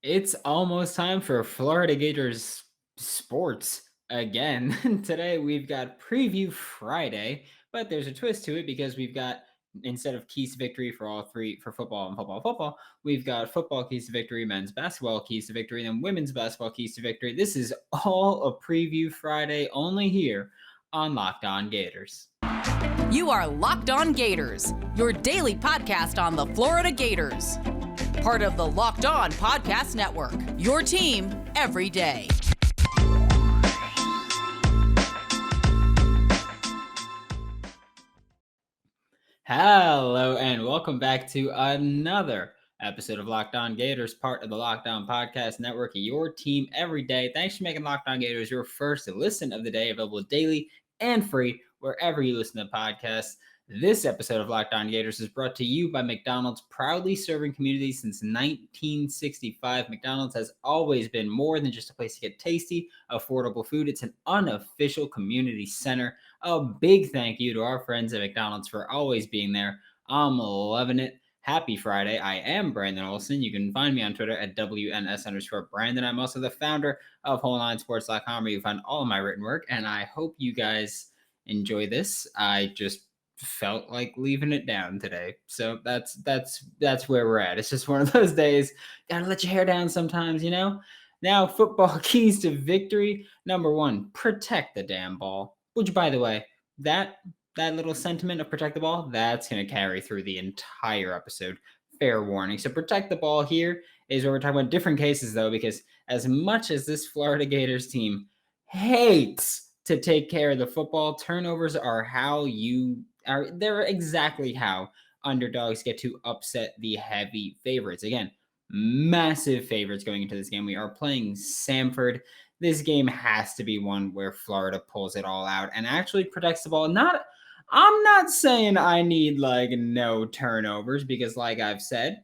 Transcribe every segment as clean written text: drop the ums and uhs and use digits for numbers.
It's almost time for Florida Gators sports again. Today we've got Preview Friday, but there's a twist to it because we've got, instead of keys to victory for all three, for football and football, we've got football keys to victory, men's basketball keys to victory, and then women's basketball keys to victory. This is all a Preview Friday only here on Locked On Gators. You are Locked On Gators, your daily podcast on the Florida Gators. Part of the Locked On Podcast Network, your team every day. Hello and welcome back to another episode of Locked On Gators, part of the Locked On Podcast Network, your team every day. Thanks for making Locked On Gators your first listen of the day, available daily and free wherever you listen to podcasts. This episode of Locked On Gators is brought to you by McDonald's, proudly serving communities since 1965. McDonald's has always been more than just a place to get tasty, affordable food. It's an unofficial community center. A big thank you to our friends at McDonald's for always being there. I'm loving it. Happy Friday. I am Brandon Olson. You can find me on Twitter at WNS_Brandon. I'm also the founder of WholeNineSports.com, where you find all of my written work, and I hope you guys enjoy this. I just felt like leaving it down today. So that's where we're at. It's just one of those days. Gotta let your hair down sometimes, you know? Now, football keys to victory. Number one, protect the damn ball. Which, by the way, that little sentiment of protect the ball, that's gonna carry through the entire episode. Fair warning. So protect the ball here is where we're talking about different cases, though, because as much as this Florida Gators team hates to take care of the football, turnovers are they're exactly how underdogs get to upset the heavy favorites. Again, massive favorites going into this game. We are playing Samford. This game has to be one where Florida pulls it all out and actually protects the ball. I'm not saying I need like no turnovers because, like I've said,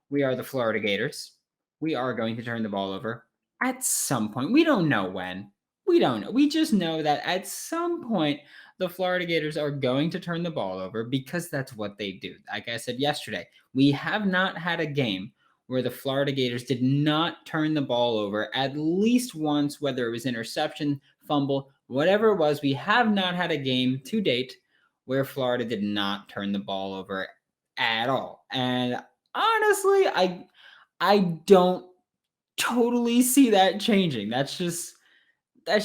we are the Florida Gators. We are going to turn the ball over at some point. We don't know when. We don't know. We just know that at some point the Florida Gators are going to turn the ball over because that's what they do. Like I said yesterday, we have not had a game where the Florida Gators did not turn the ball over at least once, whether it was interception, fumble, whatever it was. We have not had a game to date where Florida did not turn the ball over at all. And honestly, I don't totally see that changing. That's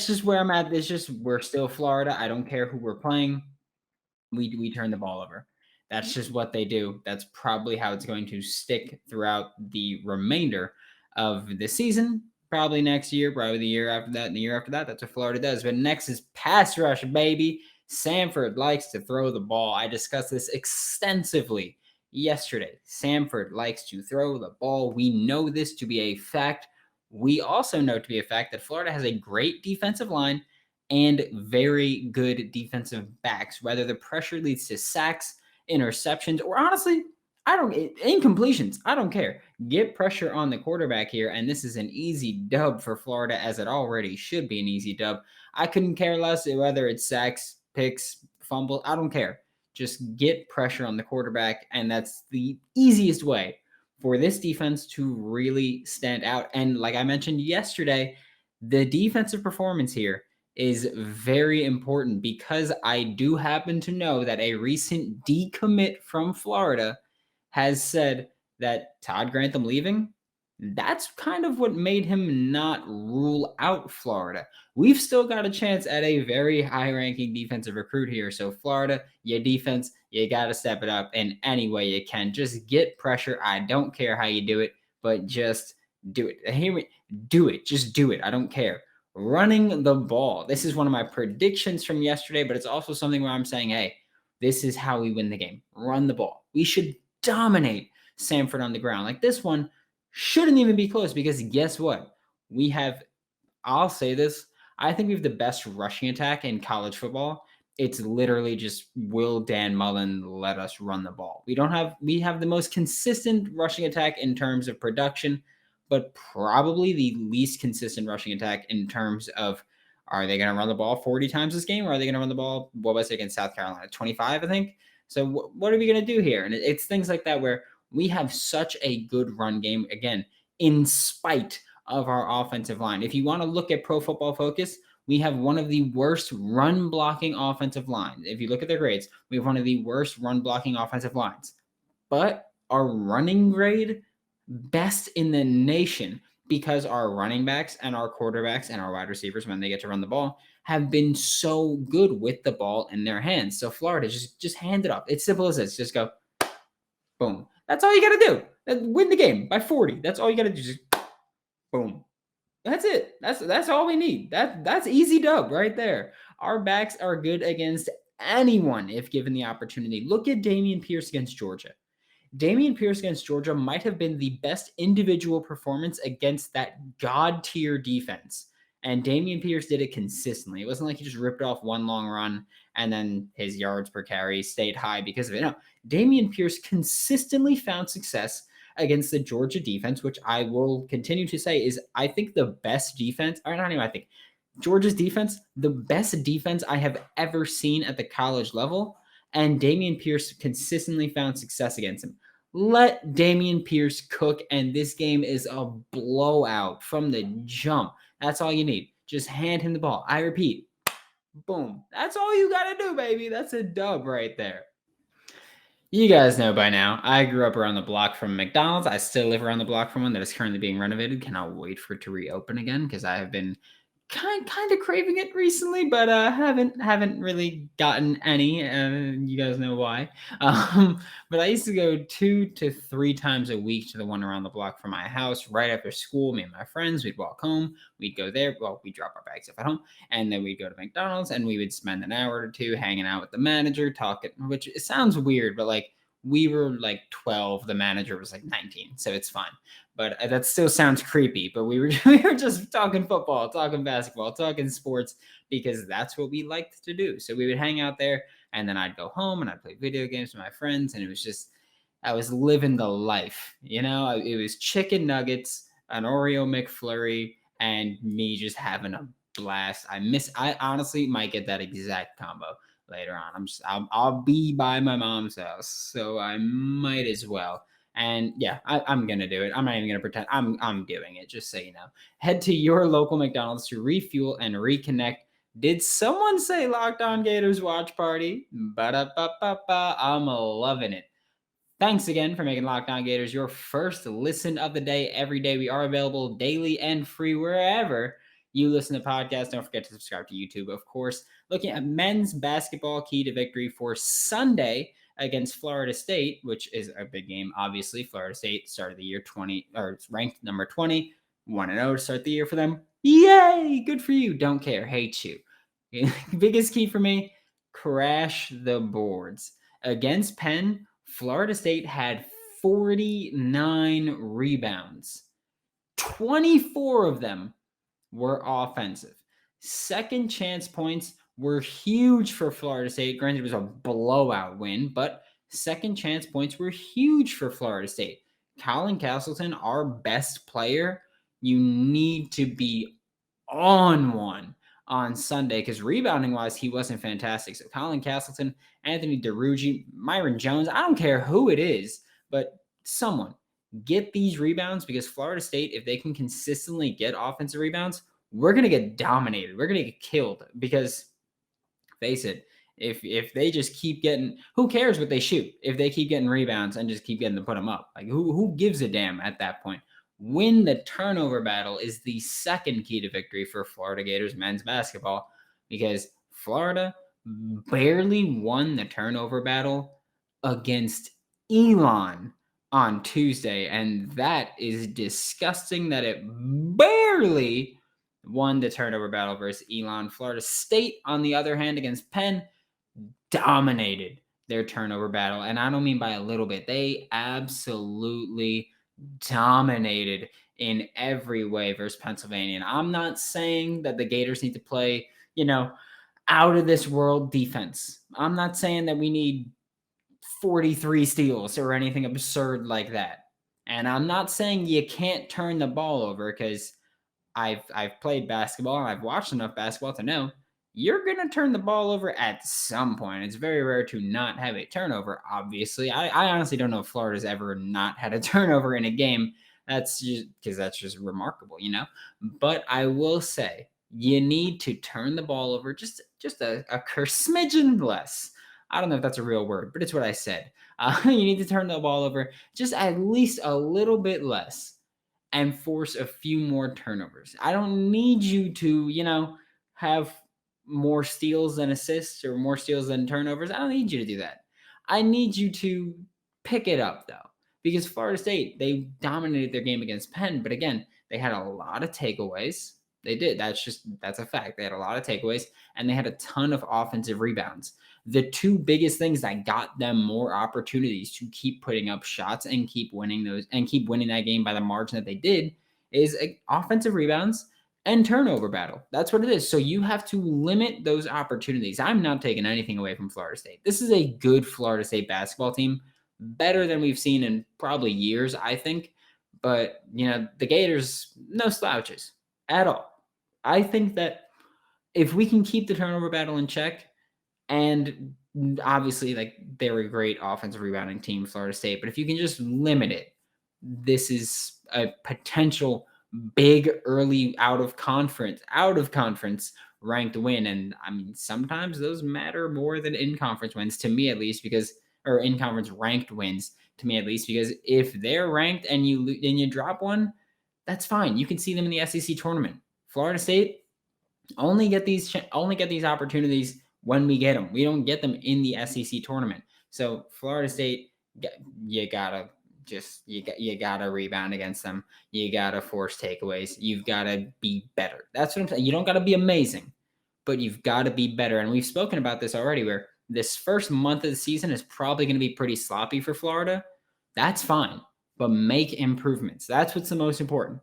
just where I'm at. It's just we're still Florida. I don't care who we're playing. We turn the ball over. That's just what they do. That's probably how it's going to stick throughout the remainder of the season. Probably next year, probably the year after that, and the year after that. That's what Florida does. But next is pass rush, baby. Samford likes to throw the ball. I discussed this extensively yesterday. Samford likes to throw the ball. We know this to be a fact. We also know to be a fact that Florida has a great defensive line and very good defensive backs. Whether the pressure leads to sacks, interceptions, or honestly, incompletions. I don't care. Get pressure on the quarterback here, and this is an easy dub for Florida, as it already should be an easy dub. I couldn't care less whether it's sacks, picks, fumble. I don't care. Just get pressure on the quarterback, and that's the easiest way for this defense to really stand out. And like I mentioned yesterday, the defensive performance here is very important because I do happen to know that a recent decommit from Florida has said that Todd Grantham leaving, that's kind of what made him not rule out Florida. We've still got a chance at a very high-ranking defensive recruit here. So Florida, your defense, you got to step it up in any way you can. Just get pressure. I don't care how you do it, but just do it. Hear me? Do it. Just do it. I don't care. Running the ball. This is one of my predictions from yesterday, but it's also something where I'm saying, hey, this is how we win the game. Run the ball. We should dominate Samford on the ground. Like this one shouldn't even be close because guess what? I'll say this, I think we have the best rushing attack in college football. It's literally just, will Dan Mullen let us run the ball? We have the most consistent rushing attack in terms of production, but probably the least consistent rushing attack in terms of, are they going to run the ball 40 times this game? Or are they going to run the ball, what was it against South Carolina? 25, I think. So what are we going to do here? And it's things like that where we have such a good run game. Again, in spite of our offensive line. If you want to look at Pro Football Focus, we have one of the worst run blocking offensive lines. If you look at their grades, we have one of the worst run blocking offensive lines. But our running grade, best in the nation, because our running backs and our quarterbacks and our wide receivers, when they get to run the ball, have been so good with the ball in their hands. So Florida, just hand it off. It's simple as this. Just go, boom. That's all you got to do. Win the game by 40. That's all you got to do. Just boom. That's it. That's all we need. That's easy dub right there. Our backs are good against anyone if given the opportunity. Look at Damien Pierce against Georgia. Damien Pierce against Georgia might have been the best individual performance against that god tier defense. And Damien Pierce did it consistently. It wasn't like he just ripped off one long run and then his yards per carry stayed high because of it. No, Damien Pierce consistently found success against the Georgia defense, which I will continue to say is, I think, the best defense, or not even I think, Georgia's defense, the best defense I have ever seen at the college level, and Damien Pierce consistently found success against him. Let Damien Pierce cook, and this game is a blowout from the jump. That's all you need. Just hand him the ball. I repeat, boom. That's all you got to do, baby. That's a dub right there. You guys know by now, I grew up around the block from McDonald's. I still live around the block from one that is currently being renovated. Cannot wait for it to reopen again because I have been kind of craving it recently, but haven't really gotten any. You guys know why. But I used to go 2 to 3 times a week to the one around the block from my house right after school. Me and my friends, we'd walk home. We'd go there. Well, we'd drop our bags off at home, and then we'd go to McDonald's, and we would spend an hour or two hanging out with the manager, talking. Which it sounds weird, but like we were like 12, the manager was like 19, so it's fine. But that still sounds creepy. But we were just talking football, talking basketball, talking sports because that's what we liked to do. So we would hang out there, and then I'd go home and I'd play video games with my friends, and it was just I was living the life. You know, it was chicken nuggets, an Oreo McFlurry, and me just having a blast. I honestly might get that exact combo later on. I'll be by my mom's house, so I might as well. And yeah, I'm gonna do it. I'm not even gonna pretend. I'm doing it, just so you know. Head to your local McDonald's to refuel and reconnect. Did someone say Locked On Gators watch party? Ba-da-ba-ba-ba. I'm loving it. Thanks again for making Locked On Gators your first listen of the day every day. We are available daily and free wherever you listen to podcasts. Don't forget to subscribe to YouTube, of course. Looking at men's basketball key to victory for Sunday against Florida State, which is a big game, obviously. Florida State started the year 20, or ranked number 20, 1-0 to start the year for them. Yay! Good for you. Don't care. Hate you. Biggest key for me, crash the boards. Against Penn, Florida State had 49 rebounds. 24 of them were offensive. Second chance points were huge for Florida State. Granted, it was a blowout win, but second chance points were huge for Florida State. Colin Castleton, our best player, you need to be on one on Sunday because rebounding-wise, he wasn't fantastic. So Colin Castleton, Anthony DeRuggi, Myron Jones, I don't care who it is, but someone get these rebounds because Florida State, if they can consistently get offensive rebounds, we're going to get dominated. We're going to get killed because, face it, if they just keep getting, who cares what they shoot if they keep getting rebounds and just keep getting to put them up? Like who gives a damn at that point? Win the turnover battle is the second key to victory for Florida Gators men's basketball because Florida barely won the turnover battle against Elon on Tuesday, and that is disgusting that it barely won the turnover battle versus Elon. Florida State, on the other hand, against Penn, dominated their turnover battle, and I don't mean by a little bit. They absolutely dominated in every way versus Pennsylvania. And I'm not saying that the Gators need to play, out of this world defense. I'm not saying that we need 43 steals or anything absurd like that. And I'm not saying you can't turn the ball over because I've played basketball and I've watched enough basketball to know you're going to turn the ball over at some point. It's very rare to not have a turnover, obviously. I honestly don't know if Florida's ever not had a turnover in a game. That's just remarkable, But I will say you need to turn the ball over just a smidgen less. I don't know if that's a real word, but it's what I said. You need to turn the ball over just at least a little bit less and force a few more turnovers. I don't need you to, have more steals than assists or more steals than turnovers. I don't need you to do that. I need you to pick it up, though, because Florida State, they dominated their game against Penn, but again, they had a lot of takeaways. They did. That's a fact. They had a lot of takeaways, and they had a ton of offensive rebounds. The two biggest things that got them more opportunities to keep putting up shots and keep winning that game by the margin that they did is offensive rebounds and turnover battle. That's what it is. So you have to limit those opportunities. I'm not taking anything away from Florida State. This is a good Florida State basketball team, better than we've seen in probably years, I think. But, the Gators, no slouches at all. I think that if we can keep the turnover battle in check, and obviously, they're a great offensive rebounding team, Florida State, but if you can just limit it, this is a potential big early out of conference ranked win. And I mean, sometimes those matter more than in-conference wins, to me at least, or in-conference ranked wins, to me at least, because if they're ranked and you drop one, that's fine. You can see them in the SEC tournament. Florida State only get these opportunities when we get them. We don't get them in the SEC tournament. So Florida State, you gotta rebound against them. You gotta force takeaways. You've gotta be better. That's what I'm saying. You don't gotta be amazing, but you've gotta be better. And we've spoken about this already, where this first month of the season is probably going to be pretty sloppy for Florida. That's fine, but make improvements. That's what's the most important.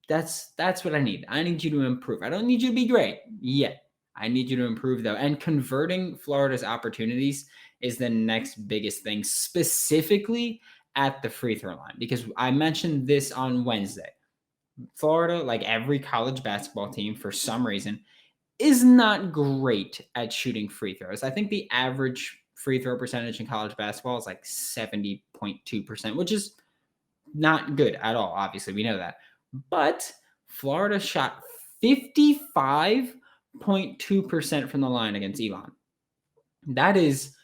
That's what I need. I need you to improve. I don't need you to be great yet. I need you to improve, though. And converting Florida's opportunities is the next biggest thing, specifically at the free throw line, because I mentioned this on Wednesday. Florida, like every college basketball team, for some reason, is not great at shooting free throws. I think the average free throw percentage in college basketball is like 70.2%, which is not good at all. Obviously, we know that. But Florida shot 55.2% from the line against Elon. That's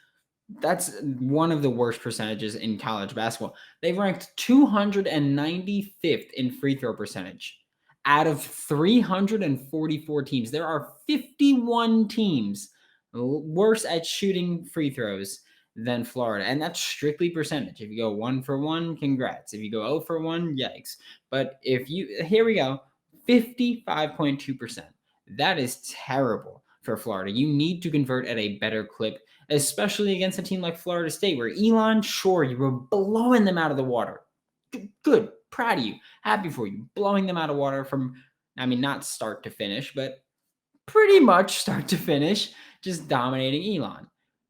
one of the worst percentages in college basketball. They've ranked 295th in free throw percentage. Out of 344 teams, there are 51 teams worse at shooting free throws than Florida. And that's strictly percentage. If you go 1 for 1, congrats. If you go 0 for 1, yikes. But here we go, 55.2%. That is terrible for Florida. You need to convert at a better clip, especially against a team like Florida State, where Elon, sure, you were blowing them out of the water. Good. Proud of you. Happy for you. Blowing them out of water from, not start to finish, but pretty much start to finish, just dominating Elon.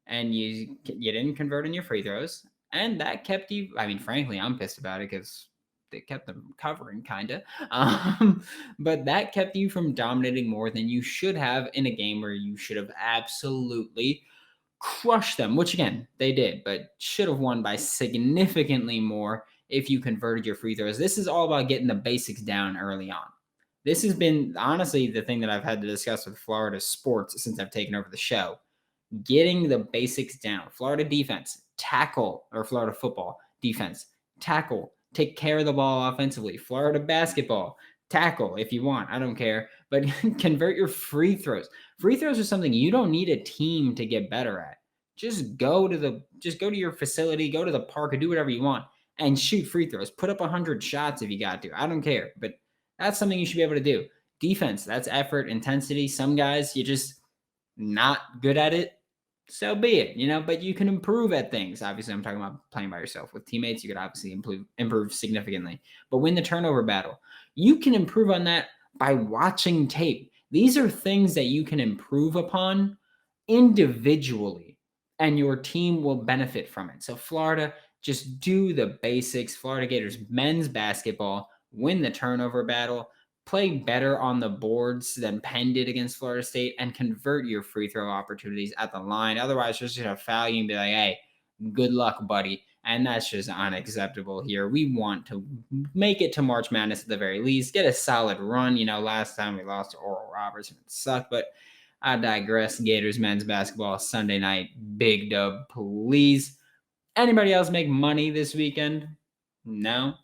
And you didn't convert in your free throws, and that kept you, frankly, I'm pissed about it because they kept them covering, kind of. But that kept you from dominating more than you should have in a game where you should have absolutely crushed them, which, again, they did, but should have won by significantly more if you converted your free throws. This is all about getting the basics down early on. This has been, honestly, the thing that I've had to discuss with Florida sports since I've taken over the show. Getting the basics down. Florida defense, tackle, or Florida football defense, tackle, take care of the ball offensively. Florida basketball, tackle if you want, I don't care, but convert your free throws. Free throws are something you don't need a team to get better at. Just go to your facility, go to the park, or do whatever you want and shoot free throws. Put up 100 shots if you got to. I don't care, but that's something you should be able to do. Defense, that's effort, intensity. Some guys, you're just not good at it. So be it, but you can improve at things. Obviously, I'm talking about playing by yourself. With teammates, you could obviously improve significantly. But win the turnover battle. You can improve on that by watching tape. These are things that you can improve upon individually, and your team will benefit from it. So Florida, just do the basics. Florida Gators men's basketball, win the turnover battle, play better on the boards than Penn did against Florida State, and convert your free throw opportunities at the line. Otherwise, just foul you and be like, hey, good luck, buddy. And that's just unacceptable here. We want to make it to March Madness at the very least, get a solid run. Last time we lost to Oral Roberts and it sucked, but I digress. Gators men's basketball Sunday night, big dub, please. Anybody else make money this weekend? No,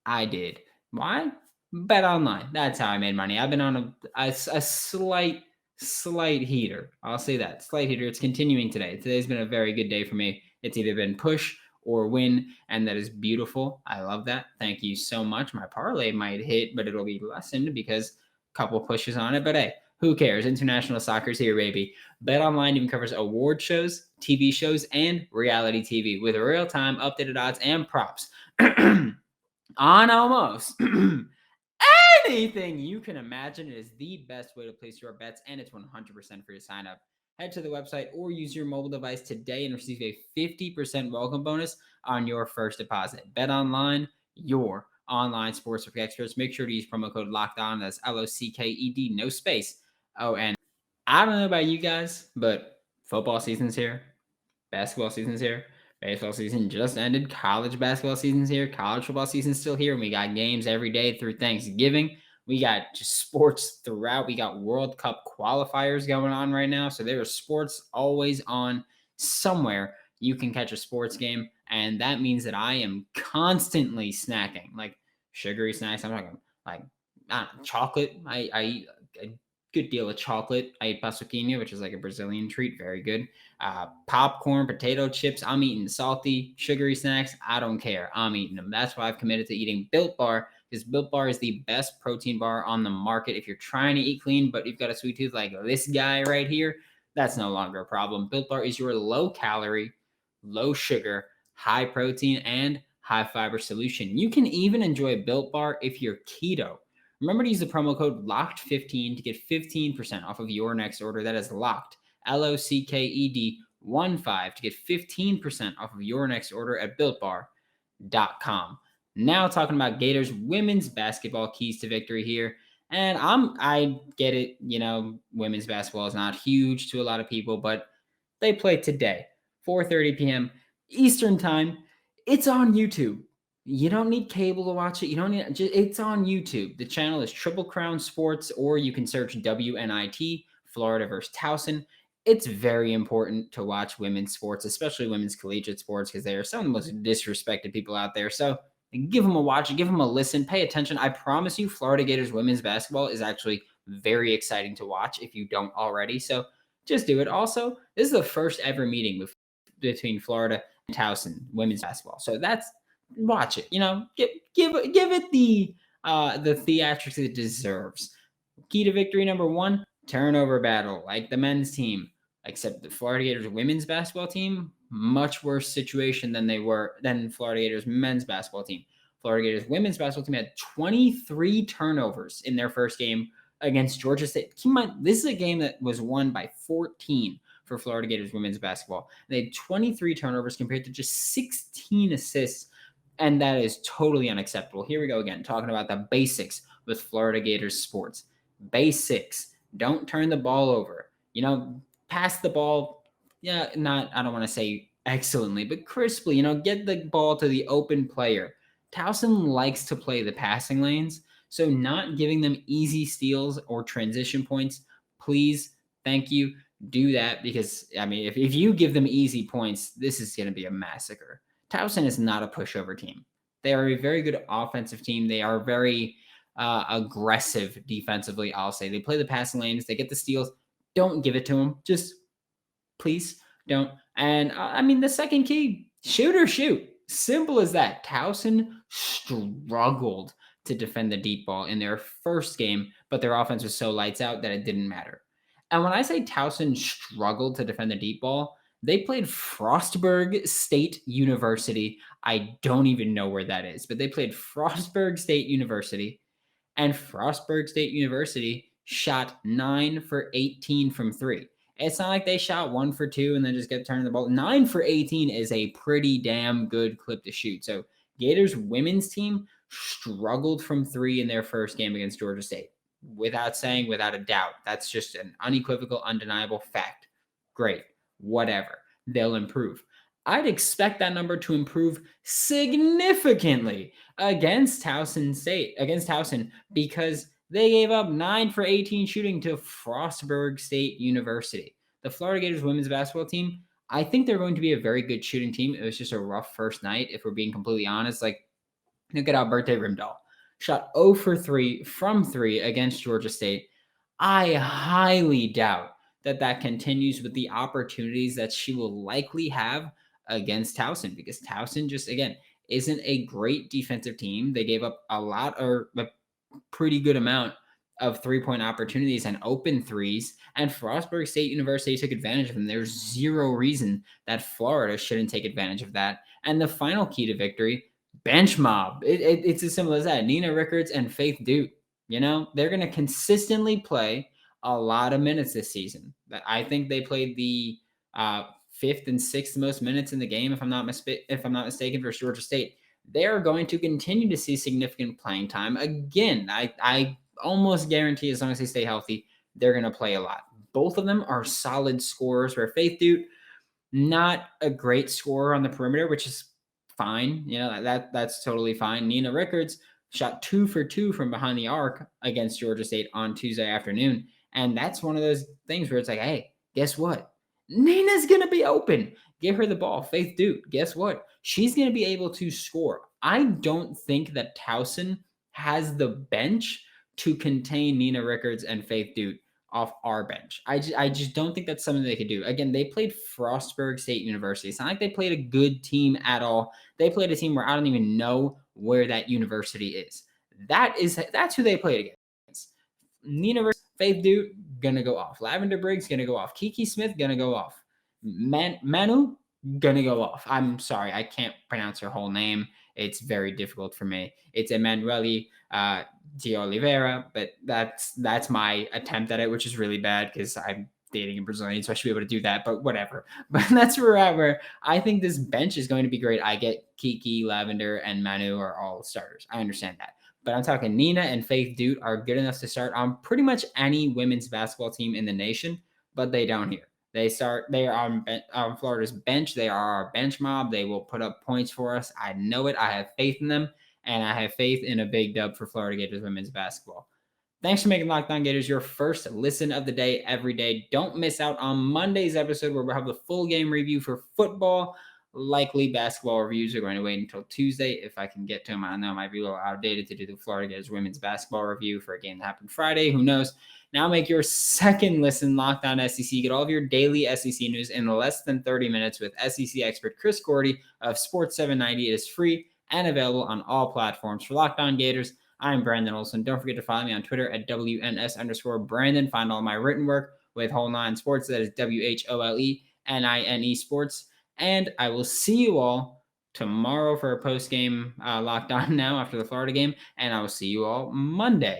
I did. Why? BetOnline. That's how I made money. I've been on a slight heater. I'll say that. Slight heater. It's continuing today. Today's been a very good day for me. It's either been push or win, and that is beautiful. I love that. Thank you so much. My parlay might hit, but it'll be lessened because a couple pushes on it. But hey, who cares? International soccer's here, baby. BetOnline even covers award shows, TV shows, and reality TV with real-time updated odds and props on almost anything you can imagine. It is the best way to place your bets, and it's 100% free to sign up. Head to the website or use your mobile device today and receive a 50% welcome bonus on your first deposit. BetOnline, your online sportsbook experts. Make sure to use promo code LOCKEDON. That's LOCKED, no space. Oh, and I don't know about you guys, but football season's here. Basketball season's here. Baseball season just ended. College basketball season's here. College football season's still here. And we got games every day through Thanksgiving. We got just sports throughout. We got World Cup qualifiers going on right now. So there are sports always on somewhere. You can catch a sports game. And that means that I am constantly snacking, like sugary snacks. I'm talking like chocolate. I eat a good deal of chocolate. I eat paçoquinha, which is like a Brazilian treat. Very good. Popcorn, potato chips. I'm eating salty, sugary snacks. I don't care. I'm eating them. That's why I've committed to eating Built Bar, because Built Bar is the best protein bar on the market. If you're trying to eat clean, but you've got a sweet tooth like this guy right here, that's no longer a problem. Built Bar is your low calorie, low sugar, high protein, and high fiber solution. You can even enjoy Built Bar if you're keto. Remember to use the promo code LOCKED15 to get 15% off of your next order. That is LOCKED, LOCKED 15 to get 15% off of your next order at BuiltBar.com. Now talking about Gators women's basketball keys to victory here. And I get it, women's basketball is not huge to a lot of people, but they play today, 4:30 p.m. Eastern time. It's on YouTube. You don't need cable to watch it. It's on YouTube. The channel is Triple Crown Sports, or you can search WNIT, Florida versus Towson. It's very important to watch women's sports, especially women's collegiate sports, because they are some of the most disrespected people out there. So give them a watch, give them a listen, pay attention. I promise you, Florida Gators women's basketball is actually very exciting to watch if you don't already. So just do it. Also, this is the first ever meeting between Florida and Towson women's basketball. So watch it. Give it the theatrics it deserves. Key to victory number 1: turnover battle, like the men's team. Except the Florida Gators women's basketball team, much worse situation than Florida Gators men's basketball team. Florida Gators women's basketball team had 23 turnovers in their first game against Georgia State. Keep in mind, this is a game that was won by 14 for Florida Gators women's basketball. They had 23 turnovers compared to just 16 assists, and that is totally unacceptable. Here we go again, talking about the basics with Florida Gators sports. Basics. Don't turn the ball over. Pass the ball, I don't want to say excellently, but crisply, get the ball to the open player. Towson likes to play the passing lanes, so not giving them easy steals or transition points, please, thank you, do that, because, if you give them easy points, this is going to be a massacre. Towson is not a pushover team. They are a very good offensive team. They are very aggressive defensively, I'll say. They play the passing lanes. They get the steals. Don't give it to them. Just please don't. And the second key, shoot or shoot. Simple as that. Towson struggled to defend the deep ball in their first game, but their offense was so lights out that it didn't matter. And when I say Towson struggled to defend the deep ball, they played Frostburg State University. I don't even know where that is, but they played Frostburg State University, and Frostburg State University shot 9 for 18 from 3. It's not like they shot 1 for 2 and then just kept turning the ball. 9 for 18 is a pretty damn good clip to shoot. So Gators women's team struggled from 3 in their first game against Georgia State. Without a doubt. That's just an unequivocal, undeniable fact. Great. Whatever. They'll improve. I'd expect that number to improve significantly against Towson, because they gave up 9 for 18 shooting to Frostburg State University. The Florida Gators women's basketball team, I think they're going to be a very good shooting team. It was just a rough first night, if we're being completely honest. Like, look at Alberta Rimdahl. Shot 0 for 3 from 3 against Georgia State. I highly doubt that continues with the opportunities that she will likely have against Towson, because Towson just, again, isn't a great defensive team. They gave up a pretty good amount of 3-point opportunities and open threes, and Frostburg State University took advantage of them. There's zero reason that Florida shouldn't take advantage of that. And the final key to victory, bench mob. It's as simple as that. Nina Rickards and Faith Duke, they're going to consistently play a lot of minutes this season. I think they played the fifth and sixth most minutes in the game, if I'm not mistaken, versus Georgia State. They are going to continue to see significant playing time. Again, I almost guarantee, as long as they stay healthy, they're going to play a lot. Both of them are solid scorers, where Faith Duke, not a great scorer on the perimeter, which is fine. That's totally fine. Nina Rickards shot 2 for 2 from behind the arc against Georgia State on Tuesday afternoon. And that's one of those things where it's like, hey, guess what? Nina's going to be open. Give her the ball. Faith Duke, guess what? She's going to be able to score. I don't think that Towson has the bench to contain Nina Rickards and Faith Duke off our bench. I just don't think that's something they could do. Again, they played Frostburg State University. It's not like they played a good team at all. They played a team where I don't even know where that university is. That's who they played against. Nina Rickards, Faith Duke, gonna go off. Lavender Briggs, gonna go off. Kiki Smith, gonna go off. Manu, gonna go off. I'm sorry, I can't pronounce her whole name. It's very difficult for me. It's Emanuele de Oliveira, but that's my attempt at it, which is really bad because I'm dating a Brazilian, so I should be able to do that, but whatever. But that's where I think this bench is going to be great. I get Kiki, Lavender, and Manu are all starters. I understand that. But I'm talking Nina and Faith Duke are good enough to start on pretty much any women's basketball team in the nation, but they don't here. They are on Florida's bench. They are our bench mob. They will put up points for us. I know it. I have faith in them, and I have faith in a big dub for Florida Gators women's basketball. Thanks for making Locked On Gators your first listen of the day every day. Don't miss out on Monday's episode, where we'll have the full game review for football. Likely basketball reviews are going to wait until Tuesday if I can get to them. I know it might be a little outdated to do the Florida Gators women's basketball review for a game that happened Friday. Who knows? Now make your second listen Locked On SEC. Get all of your daily SEC news in less than 30 minutes with SEC expert Chris Gordy of Sports 790. It is free and available on all platforms. For Locked On Gators, I'm Brandon Olson. Don't forget to follow me on Twitter at WNS_Brandon. Find all my written work with Whole Nine Sports. That is WHOLENINE Sports. And I will see you all tomorrow for a post-game Locked On now after the Florida game. And I will see you all Monday